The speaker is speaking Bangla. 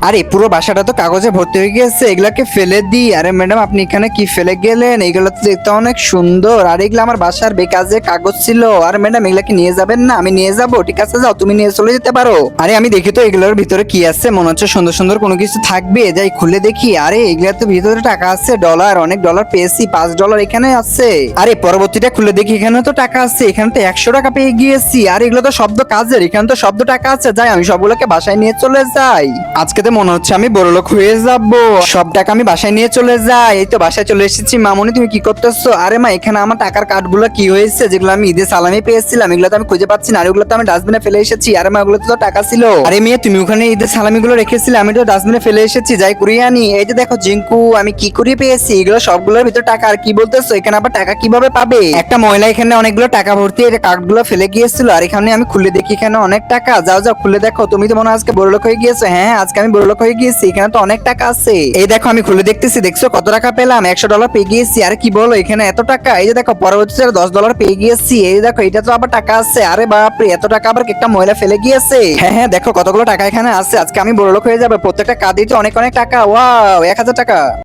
আরে পুরো বাসাটা তো কাগজে ভর্তি হয়ে গেছে, এগুলাকে ফেলে দিই। আরে ম্যাডাম, আপনি এখানে কি ফেলে গেলেন? এগুলো তো দেখতে অনেক সুন্দর, আর এগুলো আমার বাসার বেকাজে কাগজ ছিল। আর ম্যাডাম, এগুলাকে নিয়ে যাবেন না? আমি নিয়ে যাব, ঠিক আছে, যাও, তুমি নিয়ে চলে যেতে পারো। আরে আমি দেখি তো এগুলোর ভিতরে কি আছে, মনে হচ্ছে সুন্দর সুন্দর কোনো কিছু থাকবে, যাই খুলে দেখি। আরে এগুলোর তো ভিতরে টাকা আছে, ডলার, অনেক ডলার পেয়েছি, $5 এখানে আছে। আরে পরবর্তীটা খুলে দেখি, এখানে তো টাকা আছে, এখানে তো $100 পেয়ে গিয়েছি। আর এগুলো তো শব্দ কাজের, এখানে তো শব্দ টাকা আছে, যাই আমি সবগুলোকে বাসায় নিয়ে চলে যাই। আজকে তো মনে হচ্ছে আমি বড়লোক হয়ে যাব, সব টাকা আমি বাসায় নিয়ে চলে যাই। এই তো বাসায় চলে এসেছি। মামুনি, তুমি কি করতেছো? আরে মা, এখানে আমার টাকার কার্ডগুলো কি হয়েছে, যেগুলো আমি ঈদে সালামি পেয়েছিলাম, এগুলো তো আমি খুঁজে পাচ্ছি না। আর ওগুলো তো আমি ডাস্টবিনে ফেলে এসেছি। আরে মা, ওগুলো তো টাকা ছিল। আরে মেয়ে, তুমি ওখানে ঈদের সালামি গুলো রেখেছিলে, আমি তো ডাস্টবিনে ফেলে এসেছি, যাই কুড়িয়ে আনি। এই যে দেখো জিঙ্কু, আমি কি কুড়িয়ে পেয়েছি, এগুলো সবগুলোর ভিতর টাকা। আর কি বলতেছো, এখানে আবার টাকা কিভাবে পাবে? একটা মহিলা এখানে অনেকগুলো টাকা ভর্তি কার্ডগুলো ফেলে গিয়েছিল, আর এখানে আমি খুলে দেখি এখানে অনেক টাকা। যাও যাও, খুলে দেখো। তুমি তো মনে হয় আজকে বড়লোক হয়ে গিয়েছো। হ্যাঁ, আজকে আমি বড়লোক হয়ে গিয়েছি, এখানে তো অনেক টাকা আছে। এই দেখো, আমি খুলে দেখতেছি, দেখছো কত টাকা পেলাম? $100 পেয়ে গিয়েছি। আর কি বলো, এখানে এত টাকা? এই যে দেখো, পরবর্তীতে $10 পেয়ে গিয়েছি। এই দেখো, এটা তো আবার টাকা আছে। আরে বাপরে, এত টাকা আবার একটা মহিলা ফেলে গিয়েছে। হ্যাঁ হ্যাঁ, দেখো কতগুলো টাকা এখানে আছে। আজকে আমি বড়লোক হয়ে যাবে, প্রত্যেকটা কার্ডই তো অনেক অনেক টাকা। ওয়াও, 1000 টাকা।